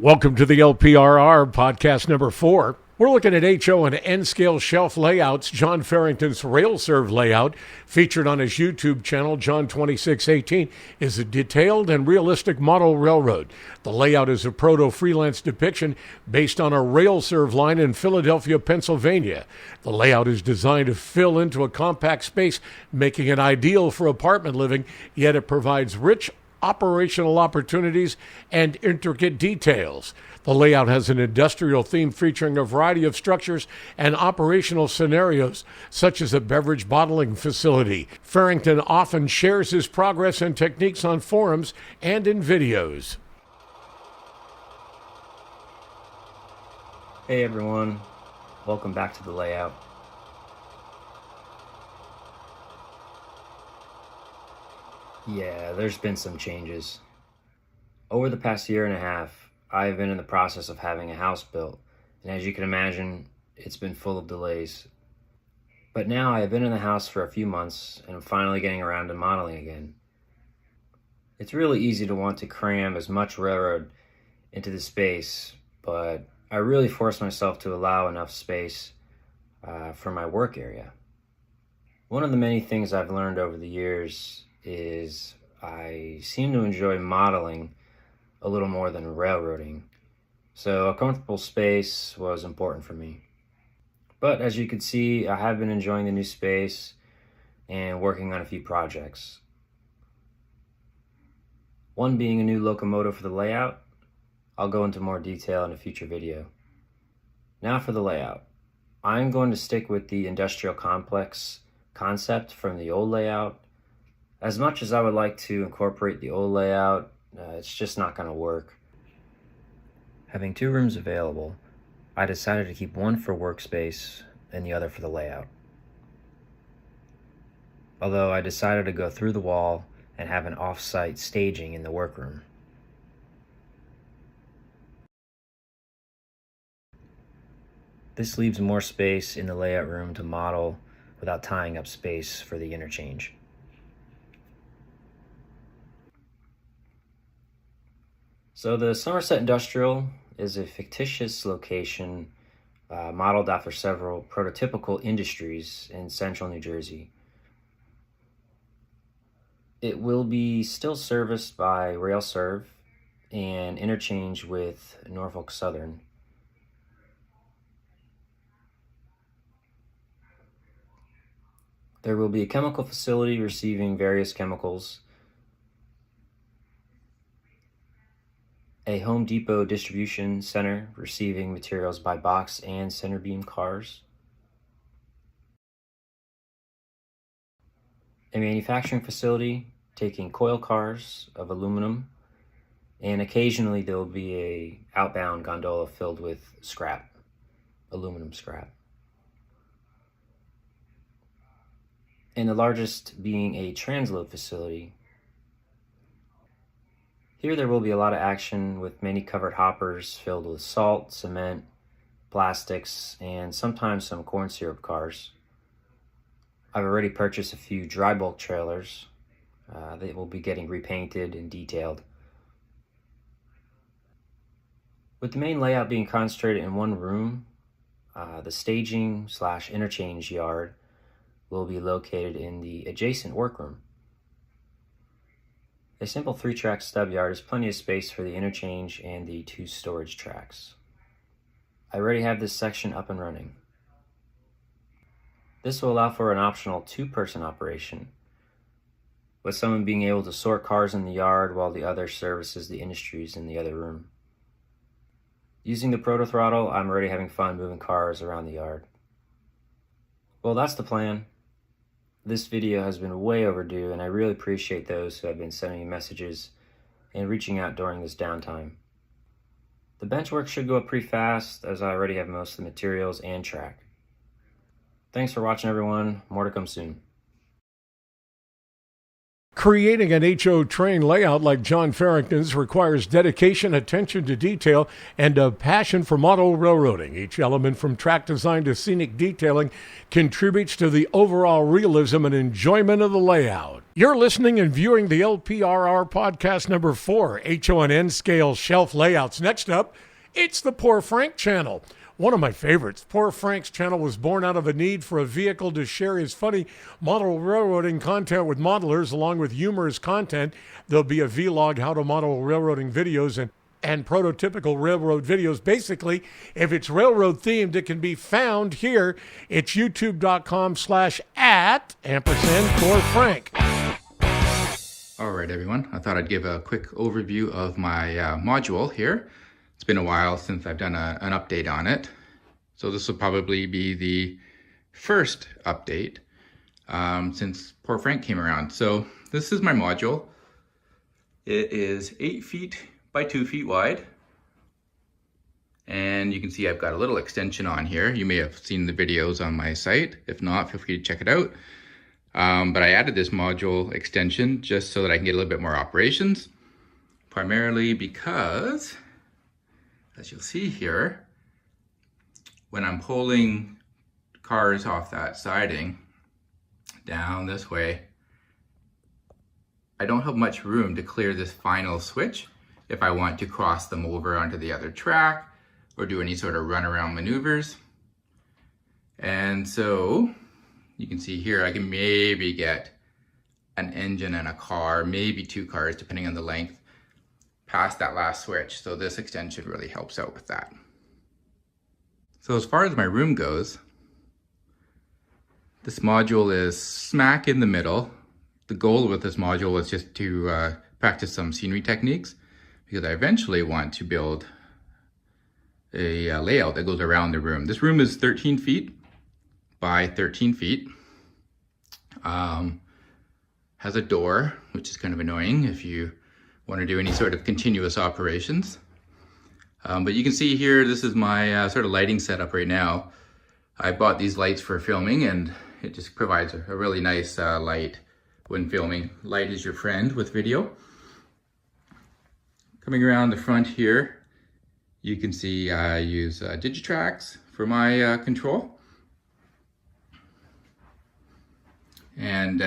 Welcome to the LPRR podcast number 4. We're looking at HO and N-scale shelf layouts. John Farrington's rail serve layout, featured on his YouTube channel, John2618, is a detailed and realistic model railroad. The layout is a proto-freelance depiction based on a rail serve line in Philadelphia, Pennsylvania. The layout is designed to fill into a compact space, making it ideal for apartment living, yet it provides rich operational opportunities and intricate details. The layout has an industrial theme featuring a variety of structures and operational scenarios, such as a beverage bottling facility. Farrington often shares his progress and techniques on forums and in videos. Hey everyone, welcome back to the layout. Yeah, there's been some changes. Over the past year and a half, I've been in the process of having a house built, and as you can imagine, it's been full of delays. But now I have been in the house for a few months, and I'm finally getting around to modeling again. It's really easy to want to cram as much railroad into the space, but I really force myself to allow enough space for my work area. One of the many things I've learned over the years is I seem to enjoy modeling a little more than railroading, so a comfortable space was important for me. But as you can see, I have been enjoying the new space and working on a few projects. One being a new locomotive for the layout. I'll go into more detail in a future video. Now for the layout. I'm going to stick with the industrial complex concept from the old layout. As much as I would like to incorporate the old layout, it's just not going to work. Having two rooms available, I decided to keep one for workspace and the other for the layout. Although I decided to go through the wall and have an off-site staging in the workroom. This leaves more space in the layout room to model without tying up space for the interchange. So the Somerset Industrial is a fictitious location modeled after several prototypical industries in central New Jersey. It will be still serviced by rail serve and interchange with Norfolk Southern. There will be a chemical facility receiving various chemicals, a Home Depot distribution center receiving materials by box and center beam cars, a manufacturing facility taking coil cars of aluminum, and occasionally there will be a outbound gondola filled with scrap, aluminum scrap. And the largest being a transload facility. Here there will be a lot of action with many covered hoppers filled with salt, cement, plastics, and sometimes some corn syrup cars. I've already purchased a few dry bulk trailers that will be getting repainted and detailed. With the main layout being concentrated in one room, the staging/interchange yard will be located in the adjacent workroom. A simple 3-track stub yard is plenty of space for the interchange and the 2 storage tracks. I already have this section up and running. This will allow for an optional 2-person operation, with someone being able to sort cars in the yard while the other services the industries in the other room. Using the proto throttle, I'm already having fun moving cars around the yard. Well, that's the plan. This video has been way overdue, and I really appreciate those who have been sending me messages and reaching out during this downtime. The bench work should go up pretty fast, as I already have most of the materials and track. Thanks for watching, everyone. More to come soon. Creating an HO train layout like John Farrington's requires dedication, attention to detail, and a passion for model railroading. Each element from track design to scenic detailing contributes to the overall realism and enjoyment of the layout. You're listening and viewing the LPRR podcast number 4, HO and N scale shelf layouts. Next up, it's the Poor Frank channel. One of my favorites. Poor Frank's channel was born out of a need for a vehicle to share his funny model railroading content with modelers along with humorous content. There'll be a vlog how to model railroading videos and prototypical railroad videos. Basically, if it's railroad themed, it can be found here. It's youtube.com/@Poor Frank. All right, everyone. I thought I'd give a quick overview of my module here. It's been a while since I've done an update on it. So this will probably be the first update since Poor Frank came around. So this is my module. It is 8 feet by 2 feet wide. And you can see I've got a little extension on here. You may have seen the videos on my site. If not, feel free to check it out. But I added this module extension just so that I can get a little bit more operations. Primarily because, as you'll see here, when I'm pulling cars off that siding down this way, I don't have much room to clear this final switch if I want to cross them over onto the other track or do any sort of runaround maneuvers. And so you can see here, I can maybe get an engine and a car, maybe 2 cars, depending on the length, past that last switch. So this extension really helps out with that. So as far as my room goes, this module is smack in the middle. The goal with this module was just to practice some scenery techniques, because I eventually want to build a layout that goes around the room. This room is 13 feet by 13 feet. Has a door, which is kind of annoying if you want to do any sort of continuous operations. But you can see here, this is my sort of lighting setup right now. I bought these lights for filming, and it just provides a really nice light when filming. Light is your friend with video. Coming around the front here, you can see I use Digitrax for my control. And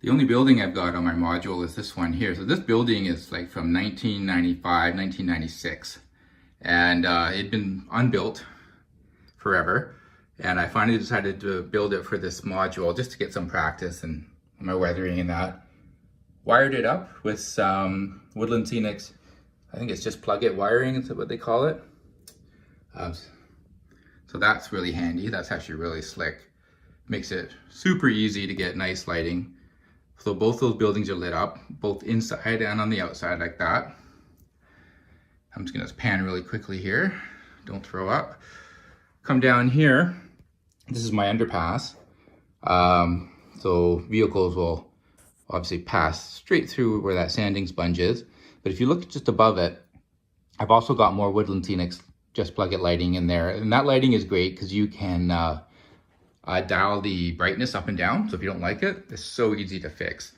the only building I've got on my module is this one here. So this building is like from 1995, 1996. And it'd been unbuilt forever. And I finally decided to build it for this module just to get some practice and my weathering and that. Wired it up with some Woodland Scenics, I think it's just plug-it wiring, is what they call it. So that's really handy. That's actually really slick. Makes it super easy to get nice lighting. So both those buildings are lit up, both inside and on the outside like that. I'm just gonna pan really quickly here. Don't throw up. Come down here. This is my underpass. So vehicles will obviously pass straight through where that sanding sponge is. But if you look just above it, I've also got more Woodland Scenics just plug-it lighting in there. And that lighting is great because you can dial the brightness up and down. So if you don't like it, it's so easy to fix.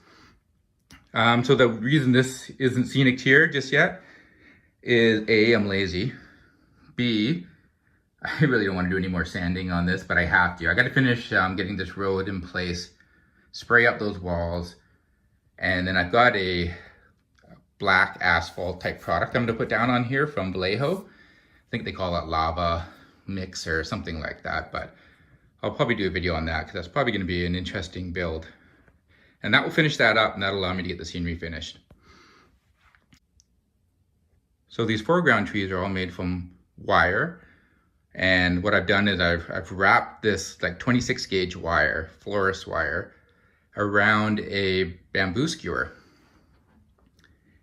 So the reason this isn't scenic here just yet is A, I'm lazy. B, I really don't want to do any more sanding on this, but I have to. I got to finish getting this road in place, spray up those walls, and then I've got a black asphalt type product I'm going to put down on here from Vallejo. I think they call it lava mix or something like that, but I'll probably do a video on that because that's probably going to be an interesting build. And that will finish that up, and that'll allow me to get the scenery finished. So these foreground trees are all made from wire. And what I've done is I've wrapped this like 26 gauge wire, florist wire, around a bamboo skewer.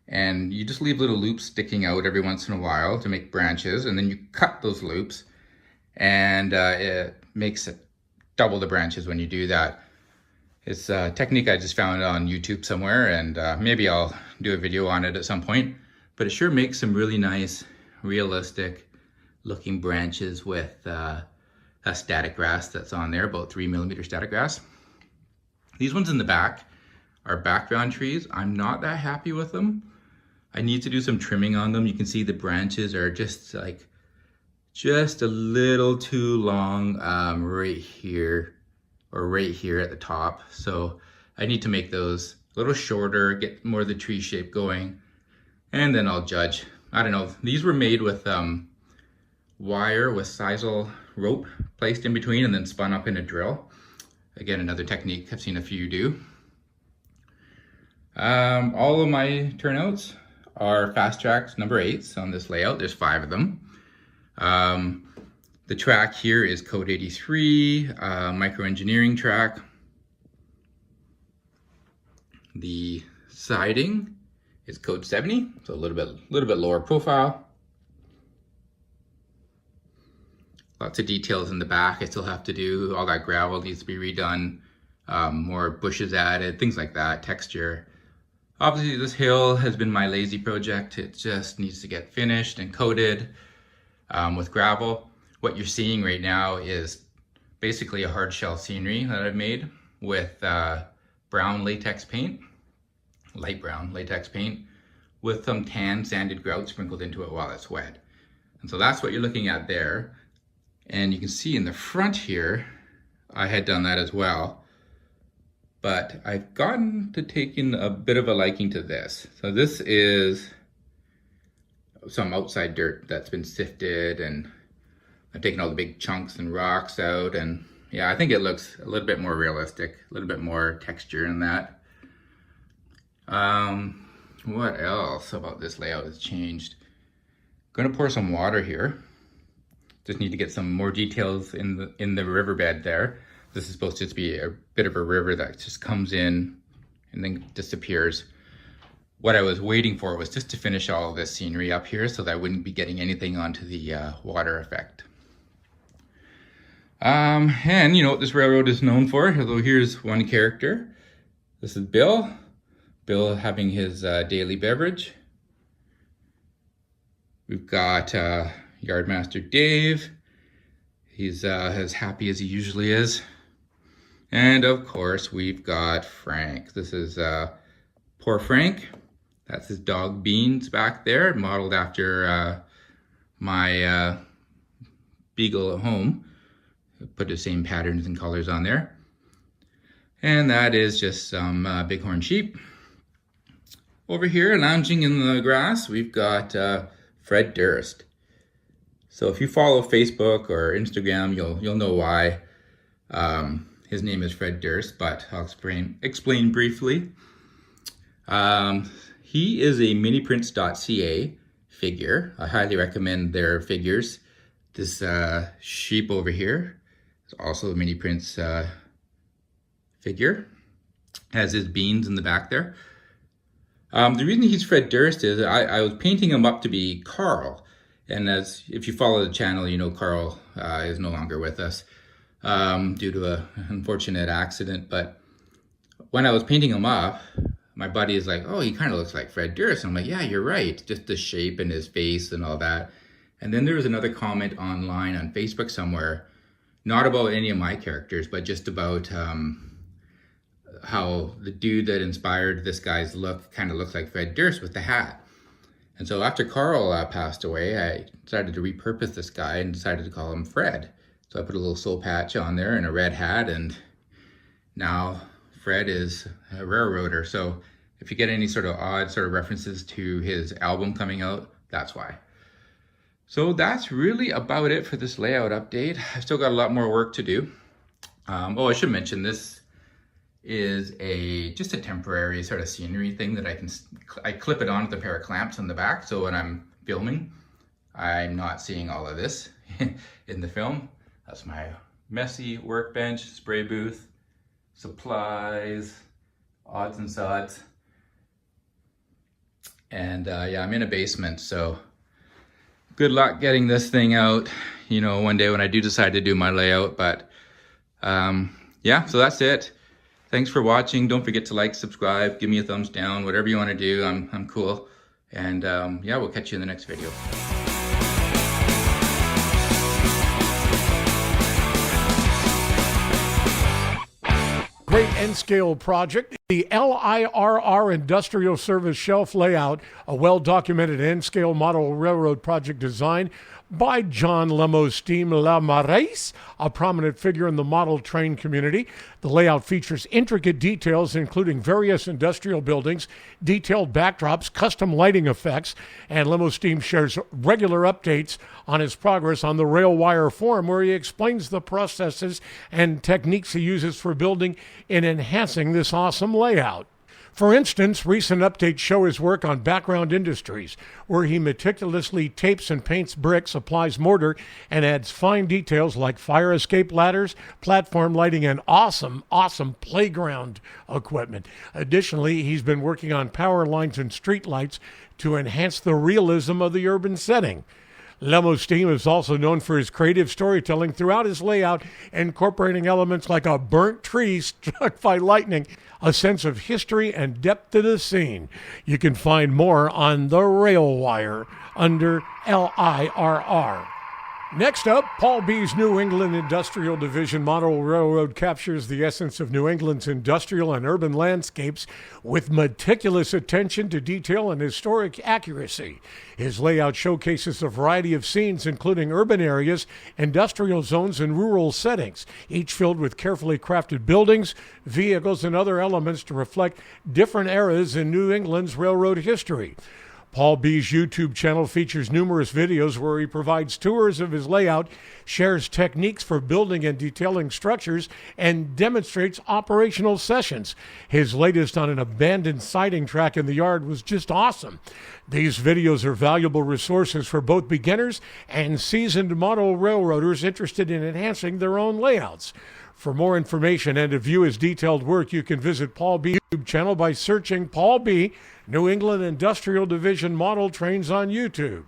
And you just leave little loops sticking out every once in a while to make branches, and then you cut those loops, and it makes it double the branches when you do that. It's a technique I just found on YouTube somewhere, and maybe I'll do a video on it at some point. But it sure makes some really nice, realistic looking branches with a static grass that's on there, about 3mm static grass. These ones in the back are background trees. I'm not that happy with them. I need to do some trimming on them. You can see the branches are just a little too long right here, or right here at the top. So I need to make those a little shorter, get more of the tree shape going, and then I'll judge. I don't know, these were made with wire with sisal rope placed in between and then spun up in a drill. Again, another technique I've seen a few do. All of my turnouts are fast tracks number 8s on this layout. There's 5 of them. The track here is code 83, microengineering track. The siding is code 70, so a little bit lower profile. Lots of details in the back I still have to do. All that gravel needs to be redone. More bushes added, things like that, texture. Obviously this hill has been my lazy project. It just needs to get finished and coated with gravel. What you're seeing right now is basically a hard shell scenery that I've made with brown latex paint, light brown latex paint, with some tan sanded grout sprinkled into it while it's wet. And so that's what you're looking at there. And you can see in the front here, I had done that as well. But I've gotten to taking a bit of a liking to this. So this is some outside dirt that's been sifted, and I've taken all the big chunks and rocks out, and yeah, I think it looks a little bit more realistic, a little bit more texture in that. What else about this layout has changed? I'm gonna pour some water here. Just need to get some more details in the riverbed there. This is supposed to just be a bit of a river that just comes in and then disappears. What I was waiting for was just to finish all of this scenery up here so that I wouldn't be getting anything onto the water effect. And you know what this railroad is known for? Although here's one character. This is Bill. Bill having his daily beverage. We've got Yardmaster Dave. He's as happy as he usually is. And of course, we've got Frank. This is poor Frank. That's his dog Beans back there, modeled after my beagle at home. Put the same patterns and colors on there. And that is just some bighorn sheep. Over here, lounging in the grass, we've got Fred Durst. So if you follow Facebook or Instagram, you'll know why. His name is Fred Durst, but I'll explain briefly. He is a miniprints.ca figure. I highly recommend their figures. This sheep over here is also a miniprints figure. Has his beans in the back there. The reason he's Fred Durst is I was painting him up to be Carl. And if you follow the channel, you know Carl is no longer with us due to an unfortunate accident. But when I was painting him up, my buddy is like, oh, he kind of looks like Fred Durst. And I'm like, yeah, you're right. Just the shape and his face and all that. And then there was another comment online on Facebook somewhere, not about any of my characters, but just about how the dude that inspired this guy's look kind of looks like Fred Durst with the hat. And so after Carl passed away, I decided to repurpose this guy and decided to call him Fred. So I put a little soul patch on there and a red hat, and now Fred is a railroader. So if you get any sort of odd sort of references to his album coming out, that's why. So that's really about it for this layout update. I've still got a lot more work to do. I should mention this is just a temporary sort of scenery thing that I clip it on with a pair of clamps on the back. So when I'm filming, I'm not seeing all of this in the film. That's my messy workbench, spray booth, supplies, odds and sods. And yeah, I'm in a basement, so good luck getting this thing out, you know, one day when I do decide to do my layout. But yeah, so that's it. Thanks for watching. Don't forget to like, subscribe, give me a thumbs down, whatever you want to do. I'm cool. And yeah, we'll catch you in the next video. Great N-scale project, the LIRR Industrial Service Shelf Layout, a well-documented N-scale model railroad project design by John Lemostime Lamarraise, a prominent figure in the model train community. The layout features intricate details, including various industrial buildings, detailed backdrops, custom lighting effects, and Lemostime shares regular updates on his progress on the RailWire forum, where he explains the processes and techniques he uses for building and enhancing this awesome layout. For instance, recent updates show his work on background industries, where he meticulously tapes and paints bricks, applies mortar, and adds fine details like fire escape ladders, platform lighting, and awesome playground equipment. Additionally, he's been working on power lines and street lights to enhance the realism of the urban setting. Lemostime is also known for his creative storytelling throughout his layout, incorporating elements like a burnt tree struck by lightning, a sense of history and depth to the scene. You can find more on the RailWire under LIRR. Next up, Paul B's New England Industrial Division model railroad captures the essence of New England's industrial and urban landscapes with meticulous attention to detail and historic accuracy. His layout showcases a variety of scenes, including urban areas, industrial zones, and rural settings, each filled with carefully crafted buildings, vehicles, and other elements to reflect different eras in New England's railroad history. Paul B's YouTube channel features numerous videos where he provides tours of his layout, shares techniques for building and detailing structures, and demonstrates operational sessions. His latest on an abandoned siding track in the yard was just awesome. These videos are valuable resources for both beginners and seasoned model railroaders interested in enhancing their own layouts. For more information and to view his detailed work, you can visit Paul B's YouTube channel by searching Paul B. New England Industrial Division Model Trains on YouTube.